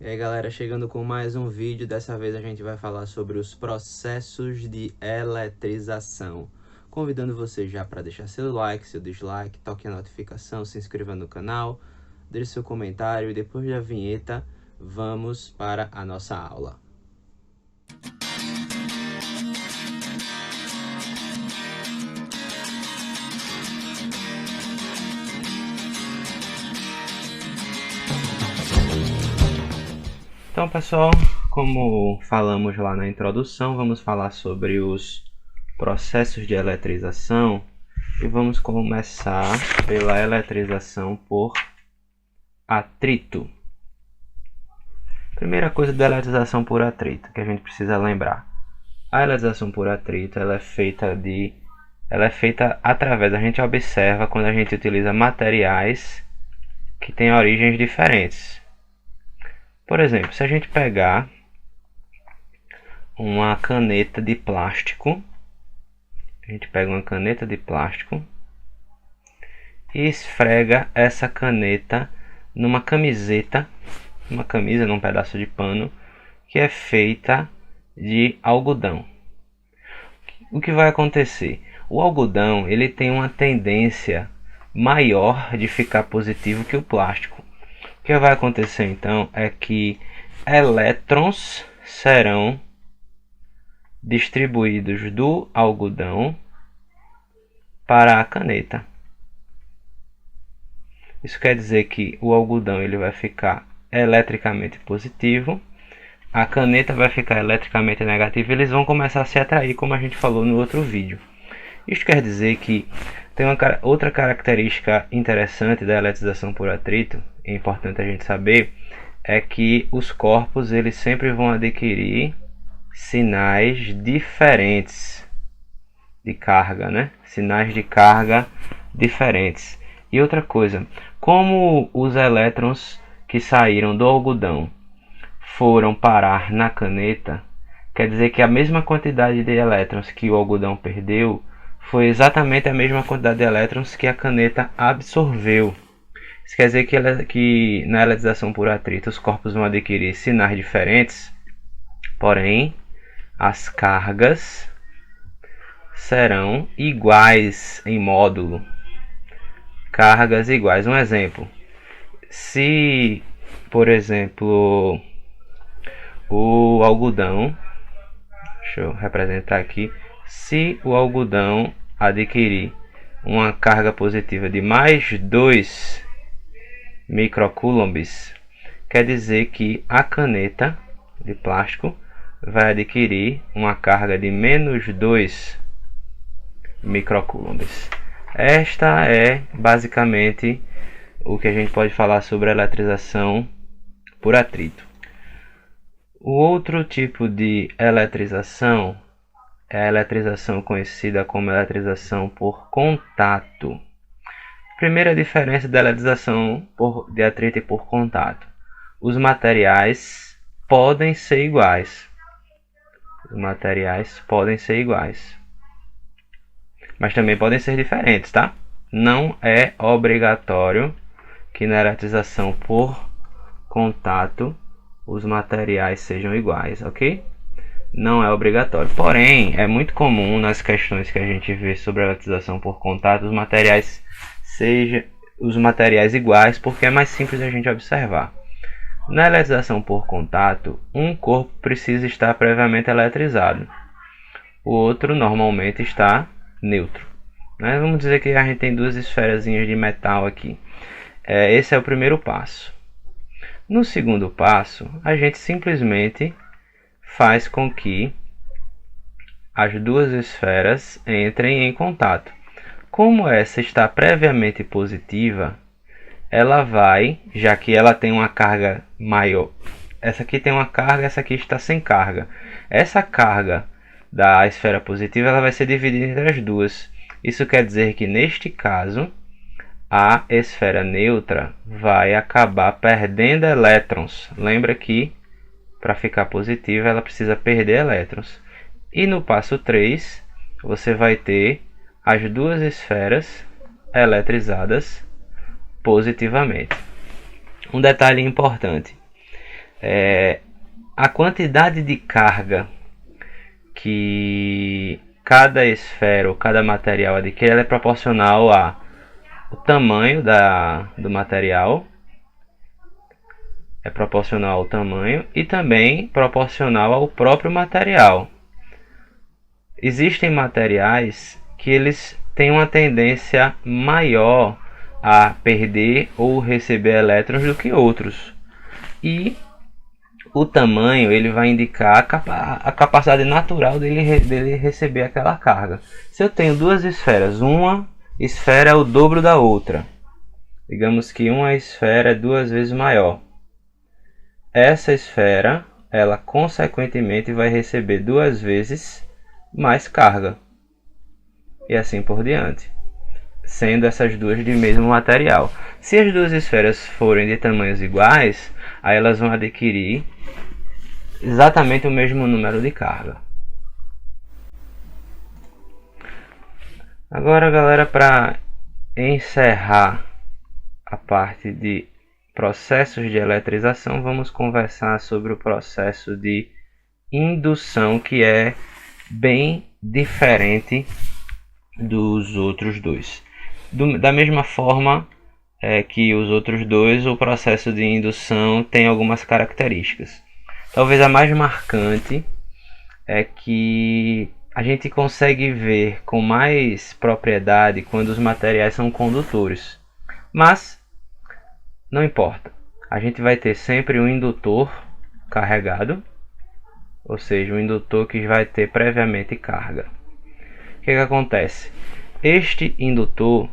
E aí galera, chegando com mais um vídeo. Dessa vez a gente vai falar sobre os processos de eletrização. Convidando você já para deixar seu like, seu dislike, toque a notificação, se inscreva no canal, deixe seu comentário e depois da vinheta vamos para a nossa aula. Então pessoal, como falamos lá na introdução, vamos falar sobre os processos de eletrização e vamos começar pela eletrização por atrito. Primeira coisa da eletrização por atrito que a gente precisa lembrar: a eletrização por atrito ela é feita através, a gente observa quando a gente utiliza materiais que têm origens diferentes. Por exemplo, se a gente pegar uma caneta de plástico, e esfrega essa caneta numa camiseta, num pedaço de pano que é feita de algodão. O que vai acontecer? O algodão ele tem uma tendência maior de ficar positivo que o plástico. O que vai acontecer então é que elétrons serão distribuídos do algodão para a caneta. Isso quer dizer que o algodão ele vai ficar eletricamente positivo, a caneta vai ficar eletricamente negativa e eles vão começar a se atrair, como a gente falou no outro vídeo. Isso quer dizer que tem outra característica interessante da eletrização por atrito, é importante a gente saber, é que os corpos eles sempre vão adquirir sinais diferentes de carga, né? Sinais de carga diferentes. E outra coisa, como os elétrons que saíram do algodão foram parar na caneta, quer dizer que a mesma quantidade de elétrons que o algodão perdeu foi exatamente a mesma quantidade de elétrons que a caneta absorveu. Isso quer dizer que na eletrização por atrito os corpos vão adquirir sinais diferentes, porém as cargas serão iguais em módulo. Cargas iguais. Um exemplo: se, por exemplo, o algodão, deixa eu representar aqui, se o algodão adquirir uma carga positiva de mais 2 microcoulombs, quer dizer que a caneta de plástico vai adquirir uma carga de menos 2 microcoulombs. Esta é basicamente o que a gente pode falar sobre a eletrização por atrito. O outro tipo de eletrização é a eletrização conhecida como eletrização por contato. Primeira diferença da eletrização de atrito e por contato: os materiais podem ser iguais. Mas também podem ser diferentes, tá? Não é obrigatório que na eletrização por contato os materiais sejam iguais, ok? Não é obrigatório. Porém, é muito comum nas questões que a gente vê sobre a eletrização por contato os materiais iguais, porque é mais simples a gente observar. Na eletrização por contato, um corpo precisa estar previamente eletrizado, o outro normalmente está neutro, né? Vamos dizer que a gente tem duas esferazinhas de metal aqui. Esse é o primeiro passo. No segundo passo, a gente simplesmente faz com que as duas esferas entrem em contato. Como essa está previamente positiva, ela vai, já que ela tem uma carga maior, essa aqui tem uma carga, essa aqui está sem carga. Essa carga da esfera positiva ela vai ser dividida entre as duas. Isso quer dizer que neste caso a esfera neutra vai acabar perdendo elétrons. Lembra que para ficar positiva ela precisa perder elétrons. E no passo 3 você vai ter as duas esferas eletrizadas positivamente. Um detalhe importante: a quantidade de carga que cada esfera ou cada material adquire, ela é proporcional ao tamanho do material, é proporcional ao tamanho e também proporcional ao próprio material. Existem materiais que eles têm uma tendência maior a perder ou receber elétrons do que outros, e o tamanho ele vai indicar a capacidade natural dele receber aquela carga. Se eu tenho duas esferas, uma esfera é o dobro da outra, digamos que uma esfera é 2 vezes maior, essa esfera ela consequentemente vai receber 2 vezes mais carga, e assim por diante, sendo essas duas de mesmo material. Se as duas esferas forem de tamanhos iguais, aí elas vão adquirir exatamente o mesmo número de carga. Agora, galera, para encerrar a parte de processos de eletrização, vamos conversar sobre o processo de indução, que é bem diferente dos outros dois. Da mesma forma que os outros dois, o processo de indução tem algumas características. Talvez a mais marcante é que a gente consegue ver com mais propriedade quando os materiais são condutores. Mas não importa, a gente vai ter sempre um indutor carregado, ou seja, um indutor que vai ter previamente carga. O que acontece? Este indutor,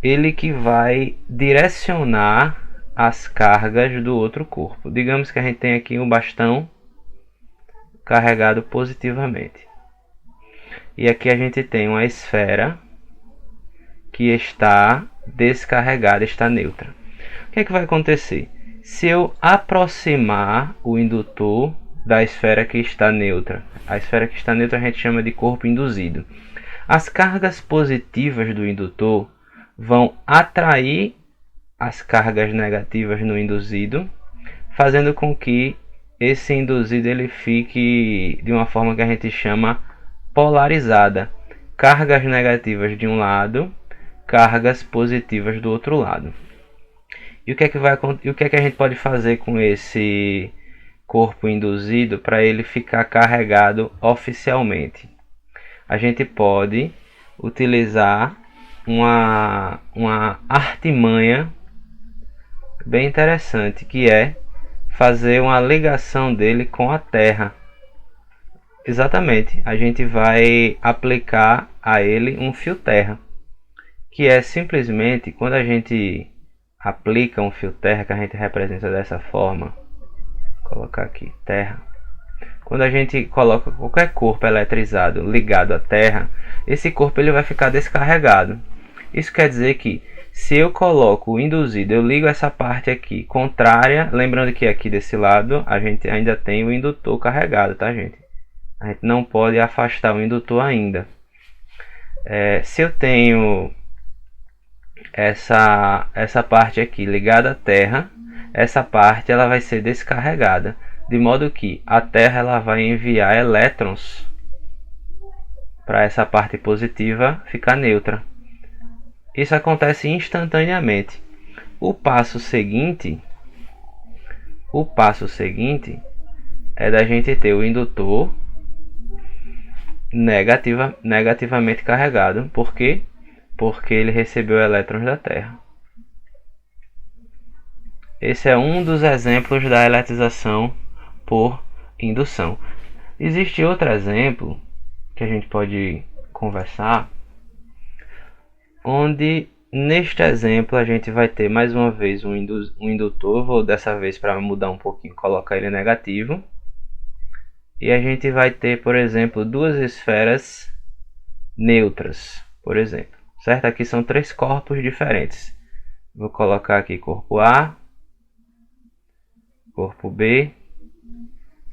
ele que vai direcionar as cargas do outro corpo. Digamos que a gente tem aqui um bastão carregado positivamente, e aqui a gente tem uma esfera que está descarregada, está neutra. O que é que vai acontecer? Se eu aproximar o indutor da esfera que está neutra, a esfera que está neutra a gente chama de corpo induzido, as cargas positivas do indutor vão atrair as cargas negativas no induzido, fazendo com que esse induzido ele fique de uma forma que a gente chama polarizada. Cargas negativas de um lado, cargas positivas do outro lado. E o que é que a gente pode fazer com esse corpo induzido para ele ficar carregado oficialmente? A gente pode utilizar uma artimanha bem interessante, que é fazer uma ligação dele com a Terra. Exatamente, a gente vai aplicar a ele um fio terra, que é simplesmente quando a gente aplica um fio terra, que a gente representa dessa forma, vou colocar aqui terra. Quando a gente coloca qualquer corpo eletrizado ligado à Terra, esse corpo ele vai ficar descarregado. Isso quer dizer que se eu coloco o induzido, eu ligo essa parte aqui contrária, lembrando que aqui desse lado a gente ainda tem o indutor carregado, tá, gente? A gente não pode afastar o indutor ainda. Se eu tenho essa parte aqui ligada à Terra, essa parte ela vai ser descarregada, de modo que a Terra ela vai enviar elétrons para essa parte positiva ficar neutra. Isso acontece instantaneamente. O passo seguinte é da gente ter o indutor negativamente carregado. Por quê? Porque ele recebeu elétrons da Terra. Esse é um dos exemplos da eletrização por indução. Existe outro exemplo que a gente pode conversar, onde neste exemplo a gente vai ter mais uma vez um indutor. Vou dessa vez, para mudar um pouquinho, colocar ele negativo, e a gente vai ter, por exemplo, duas esferas neutras, por exemplo, certo? Aqui são 3 corpos diferentes. Vou colocar aqui corpo A, corpo B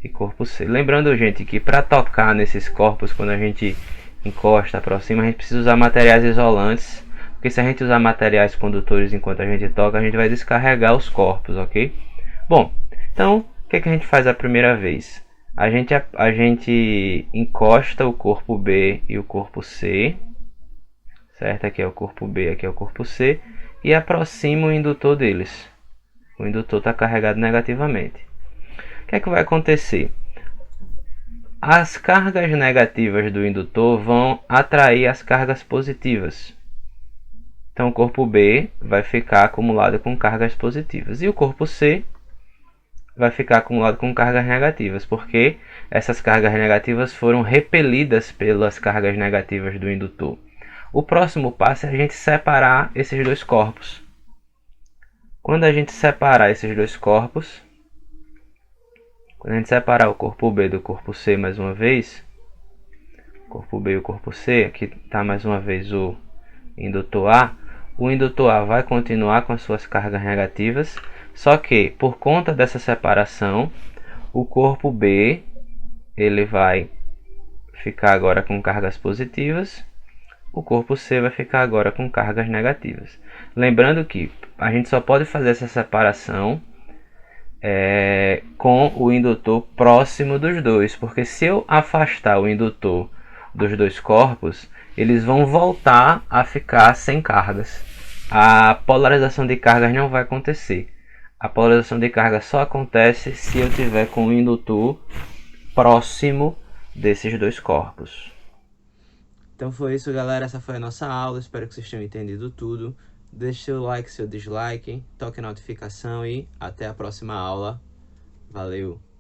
e corpo C. Lembrando, gente, que para tocar nesses corpos, quando a gente encosta, aproxima, a gente precisa usar materiais isolantes, porque se a gente usar materiais condutores enquanto a gente toca, a gente vai descarregar os corpos, ok? Bom, então O que é que a gente faz a primeira vez? A gente encosta o corpo B e o corpo C, certo? Aqui é o corpo B, aqui é o corpo C, e aproxima o indutor deles. O indutor está carregado negativamente. O que é que vai acontecer? As cargas negativas do indutor vão atrair as cargas positivas. Então o corpo B vai ficar acumulado com cargas positivas e o corpo C vai ficar acumulado com cargas negativas, porque essas cargas negativas foram repelidas pelas cargas negativas do indutor. O próximo passo é a gente separar esses dois corpos. Quando a gente separar esses dois corpos, quando a gente separar o corpo B do corpo C mais uma vez, corpo B e o corpo C, aqui está mais uma vez o indutor A, o indutor A vai continuar com as suas cargas negativas, só que por conta dessa separação, o corpo B ele vai ficar agora com cargas positivas, o corpo C vai ficar agora com cargas negativas. Lembrando que a gente só pode fazer essa separação com o indutor próximo dos dois, porque se eu afastar o indutor dos dois corpos, eles vão voltar a ficar sem cargas. A polarização de cargas não vai acontecer. A polarização de carga só acontece se eu tiver com o indutor próximo desses dois corpos. Então foi isso, galera. Essa foi a nossa aula. Espero que vocês tenham entendido tudo. Deixe seu like, seu dislike, toque a notificação e até a próxima aula. Valeu!